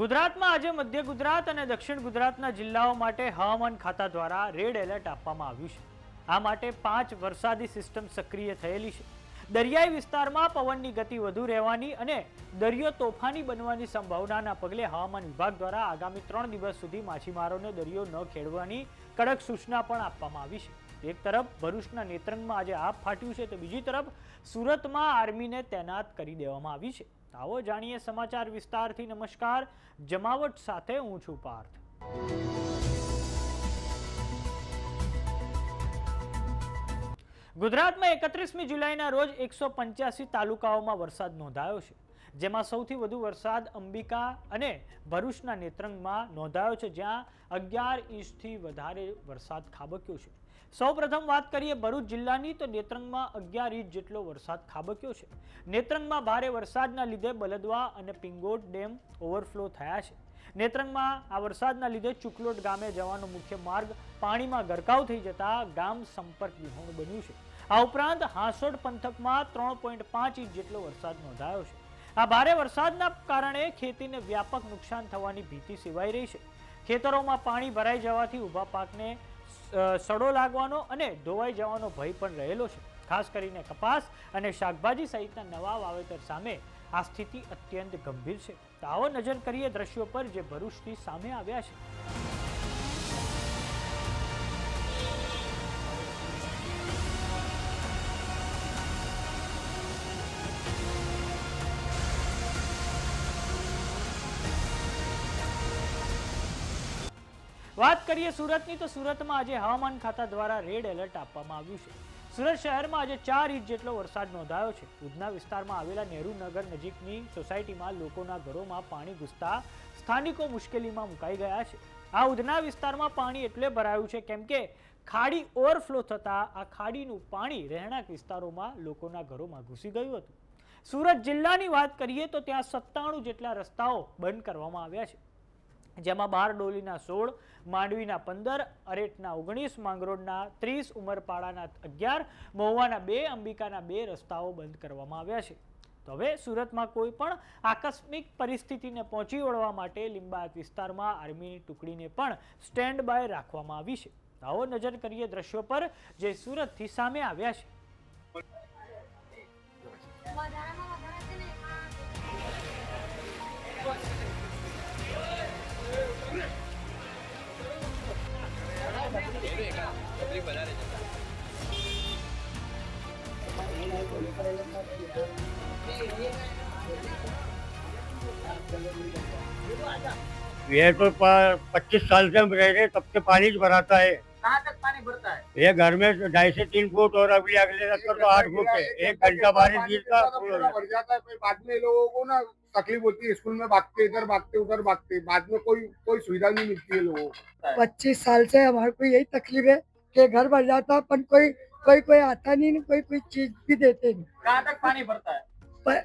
ગુજરાતમાં આજે મધ્ય ગુજરાત અને દક્ષિણ ગુજરાતના જિલ્લાઓ માટે હવામાન ખાતા દ્વારા રેડ એલર્ટ આપવામાં આવ્યું છે। આ માટે 5 વરસાદી સિસ્ટમ સક્રિય થયેલી છે। દરિયાઈ વિસ્તારમાં પવનની ગતિ વધુ રહેવાની અને દરિયો તોફાની બનવાની સંભાવનાના પગલે હવામાન વિભાગ દ્વારા આગામી 3 દિવસ સુધી માછીમારોને દરિયો ન ખેડવાની કડક સૂચના પણ આપવામાં આવી છે। એક તરફ ભરૂચના નેત્રંગમાં આજે આભ ફાટ્યું છે તો બીજી તરફ સુરતમાં આર્મીને તૈનાત કરી દેવામાં આવી છે। આવો જાણીએ સમાચાર વિસ્તારથી। નમસ્કાર, જમાવટ સાથે હું છું પાર્થ। ગુજરાતમાં 31મી જુલાઈના રોજ 185 તાલુકાઓમાં વરસાદ નોંધાયો છે, જેમાં સૌથી વધુ વરસાદ અંબિકા અને ભરૂચના નેત્રંગમાં નોંધાયો છે, જ્યાં 11 ઇંચથી વધારે વરસાદ ખાબક્યો છે। સૌપ્રથમ વાત કરીએ ભરૂચ જિલ્લાની તો નેત્રંગમાં 11 ઇંચ જેટલો વરસાદ ખાબક્યો છે। નેત્રંગમાં ભારે વરસાદના લીધે બલદવા અને પિંગોટ ડેમ ઓવરફ્લો થયા છે। નેત્રંગમાં આ વરસાદના લીધે ચુકલોટ ગામે જવાનો મુખ્ય માર્ગ પાણીમાં ગરકાવ થઈ જતા ગામ સંપર્ક વિહોણું બન્યું છે। આ ઉપરાંત હાંસોડ પંથકમાં 3.5 ઇંચ જેટલો વરસાદ નોંધાયો છે। આ ભારે વરસાદના કારણે ખેતીને વ્યાપક નુકસાન થવાની ભીતિ સેવાઈ રહી છે। ખેતરોમાં પાણી ભરાઈ જવાથી ઊભા પાકને સડો લાગવાનો અને ધોવાઈ જવાનો ભય પણ રહેલો છે। ખાસ કરીને કપાસ અને શાકભાજી સહિતના નવા વાવેતર સામે આ સ્થિતિ અત્યંત ગંભીર છે। તો આવો નજર કરીએ દ્રશ્યો પર જે ભરૂચથી સામે આવ્યા છે। વાત કરીએ સુરતની તો સુરતમાં આજે હવામાન ખાતા દ્વારા રેડ એલર્ટ આપવામાં આવ્યું છે। સુરત શહેરમાં આજે 4 ઇંચ જેટલો વરસાદ નોંધાયો છે। ઉધના વિસ્તારમાં આવેલા નહેરુ નગર નજીકની સોસાયટીમાં લોકોના ઘરોમાં પાણી ઘૂસતા સ્થાનિકો મુશ્કેલીમાં મુકાઈ ગયા છે। આ ઉધના વિસ્તારમાં પાણી એટલે ભરાયું છે કેમ કે ખાડી ઓવરફ્લો થતા આ ખાડીનું પાણી રહેણાંક વિસ્તારોમાં લોકોના ઘરોમાં ઘૂસી ગયું હતું। સુરત જિલ્લાની વાત કરીએ તો ત્યાં 97 જેટલા રસ્તાઓ બંધ કરવામાં આવ્યા છે, જેમાં બારડોલીના 16, માંડવીના 15, અરેઠના 19, માંગરોળના 30, ઉમરપાડાના 11, મહુવાના 2, અંબિકાના 2 રસ્તાઓ બંધ કરવામાં આવ્યા છે। તો હવે સુરતમાં કોઈ પણ આકસ્મિક પરિસ્થિતિને પહોંચી વળવા માટે લિંબાયત વિસ્તારમાં આર્મીની ટુકડીને પણ સ્ટેન્ડ બાય રાખવામાં આવી છે। આવો નજર કરીએ દ્રશ્યો પર જે સુરતથી સામે આવ્યા છે। ये तो 25 साल से हम रह रहे तब से पानी भराता है। कहाँ तक पानी भरता है? ये घर में 2.5 से 3 फुट और अभी अगले रस्ते तो 8 फुट है। 1 घंटा बारिश गिरता भर जाता है। फिर बाद में लोगों को ना तकलीफ होती है, स्कूल में भागते इधर भागते उधर भागते, बाद में कोई सुविधा नहीं मिलती है लोगों को। 25 साल से हमारे को यही तकलीफ है कि घर भर जाता पर कोई आता नहीं, कोई चीज भी देते नहीं। कहाँ तक पानी भरता है? पर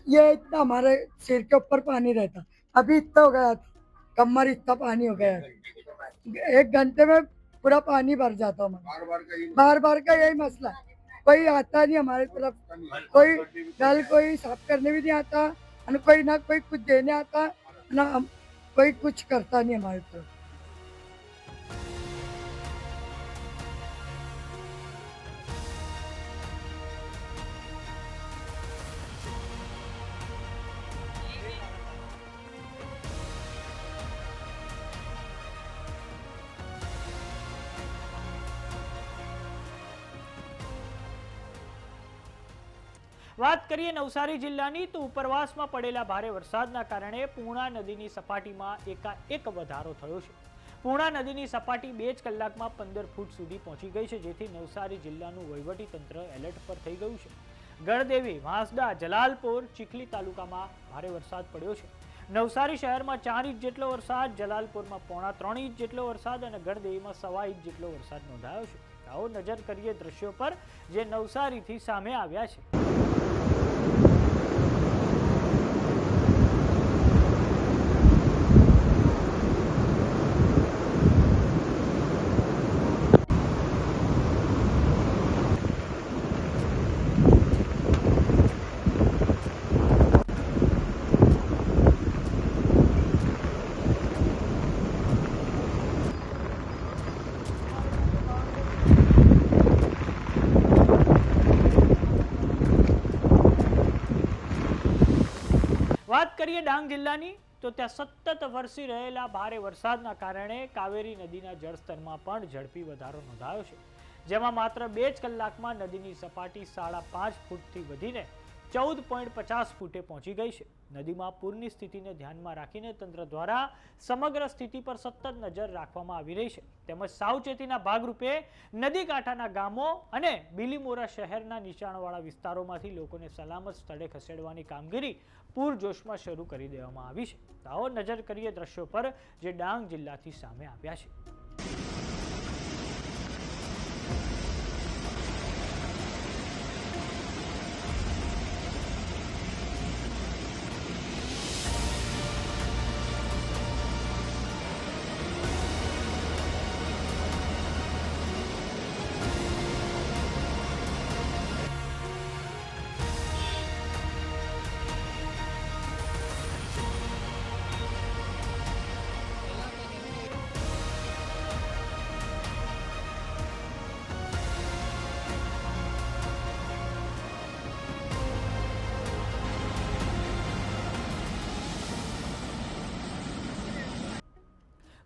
ये इतना हमारे सिर के ऊपर पानी रहता, अभी इतना हो गया, कमर इतना पानी हो गया, 1 घंटे में पूरा पानी भर जाता हमारा। बार का यही मसला, कोई आता नहीं हमारी तरफ, कोई नल कोई साफ करने भी नहीं आता, कोई ना कोई कुछ देने आता ना, कोई कुछ करता नहीं हमारी तरफ। વાત કરીએ નવસારી જિલ્લાની તો ઉપરવાસમાં પડેલા ભારે વરસાદના કારણે પૂર્ણા નદીની સપાટીમાં એકાએક વધારો થયો છે। પૂર્ણા નદીની સપાટી 2 જ કલાકમાં 15 ફૂટ સુધી પહોંચી ગઈ છે, જેથી નવસારી જિલ્લાનું વહીવટી તંત્ર એલર્ટ પર થઈ ગયું છે। ગળદેવી, વાંસદા, જલાલપોર, ચીખલી તાલુકામાં ભારે વરસાદ પડ્યો છે। નવસારી શહેરમાં 4 ઇંચ જેટલો વરસાદ, જલાલપોરમાં 3.25 ઇંચ જેટલો વરસાદ અને ગળદેવીમાં 1.25 ઇંચ જેટલો વરસાદ નોંધાયો છે। આવો નજર કરીએ દ્રશ્યો પર જે નવસારીથી સામે આવ્યા છે। વાત કરીએ ડાંગ જિલ્લાની તો ત્યાં સતત વરસી રહેલા ભારે વરસાદના કારણે કાવેરી નદીના જળસ્તરમાં પણ ઝડપી વધારો નોંધાયો છે, જેમાં માત્ર 2 જ કલાકમાં નદીની સપાટી 5.5 ફૂટથી વધીને 14.50 ફૂટે પહોંચી ગઈ છે. નદીમાં પૂરની સ્થિતિને ધ્યાનમાં રાખીને તંત્ર દ્વારા સમગ્ર સ્થિતિ પર સતત નજર રાખવામાં આવી રહી છે, તેમજ સાવચેતીના ભાગરૂપે નદી કાંઠાના ગામો અને બિલીમોરા શહેરના નીચાણવાળા વિસ્તારોમાંથી લોકોને સલામત સ્થળે ખસેડવાની કામગીરી પૂરજોશમાં શરૂ કરી દેવામાં આવી છે. આવો નજર કરીએ દ્રશ્યો પર જે ડાંગ જિલ્લાથી સામે આવ્યા છે.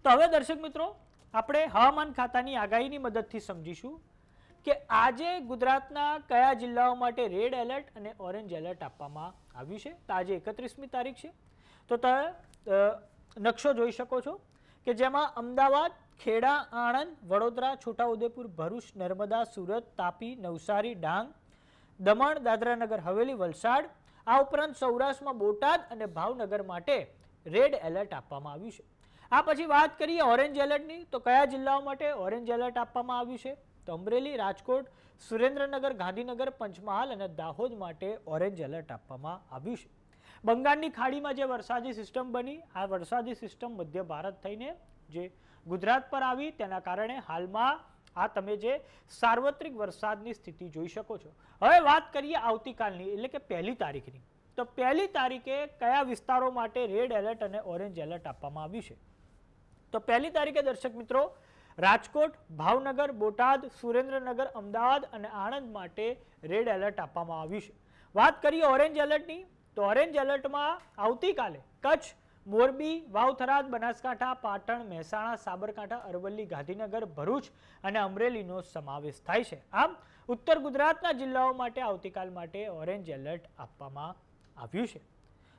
તો હવે દર્શક મિત્રો આપણે હવામાન ખાતાની આગાહીની મદદથી સમજીશું કે આજે ગુજરાતના કયા જિલ્લાઓ માટે રેડ એલર્ટ અને ઓરેન્જ એલર્ટ આપવામાં આવ્યું છે. તો આજે 31મી તારીખ છે. તો નકશો જોઈ શકો છો કે જેમાં અમદાવાદ, ખેડા, આણંદ, વડોદરા, છોટાઉદેપુર, ભરૂચ, નર્મદા, સુરત, તાપી, નવસારી, ડાંગ, દમણ, દાદરાનગર હવેલી, વલસાડ, આ ઉપરાંત સૌરાષ્ટ્રમાં બોટાદ અને ભાવનગર માટે રેડ એલર્ટ આપવામાં આવ્યું છે. આ પછી વાત કરીએ ઓરેન્જ એલર્ટની તો કયા જિલ્લાઓ માટે ઓરેન્જ એલર્ટ આપવામાં આવ્યું છે. તો અમરેલી, રાજકોટ, સુરેન્દ્રનગર, ગાંધીનગર, પંચમહાલ અને દાહોદ માટે ઓરેન્જ એલર્ટ આપવામાં આવ્યું છે. બંગાળની ખાડીમાં જે વરસાદી સિસ્ટમ બની, આ વરસાદી સિસ્ટમ મધ્ય ભારત થઈને જે ગુજરાત પર આવી તેના કારણે હાલમાં આ તમે જે સાર્વત્રિક વરસાદની સ્થિતિ જોઈ શકો છો. હવે વાત કરીએ આવતીકાલની એટલે કે 1લી તારીખની. તો 1લી તારીખે કયા વિસ્તારો માટે રેડ એલર્ટ અને ઓરેન્જ એલર્ટ આપવામાં આવ્યું છે. તો 1લી તારીખે દર્શક મિત્રો રાજકોટ, ભાવનગર, બોટાદ, સુરેન્દ્રનગર, અમદાવાદ અને આણંદ માટે રેડ એલર્ટ આપવામાં આવ્યું છે. વાત કરીએ ઓરેન્જ એલર્ટની તો ઓરેન્જ એલર્ટમાં આવતીકાલે કચ્છ, મોરબી, વાવ-થરાદ, બનાસકાંઠા, પાટણ, મહેસાણા, સાબરકાંઠા, અરવલ્લી, ગાંધીનગર, ભરૂચ અને અમરેલીનો સમાવેશ થાય છે. આમ ઉત્તર ગુજરાતના જિલ્લાઓ માટે આવતીકાલ માટે ઓરેન્જ એલર્ટ આપવામાં આવ્યું છે.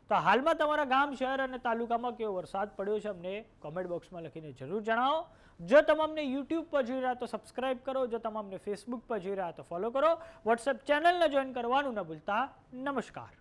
તો હાલમાં તમારા ગામ, શહેર અને તાલુકામાં કેવો વરસાદ પડ્યો છે અમને કોમેન્ટ બોક્સમાં લખીને જરૂર જણાવો. જો તમામને યુટ્યુબ પર જોઈ રહ્યા તો સબસ્ક્રાઇબ કરો, જો તમામને ફેસબુક પર જોઈ રહ્યા તો ફોલો કરો, વોટ્સએપ ચેનલને જોઈન કરવાનું ન ભૂલતા. નમસ્કાર.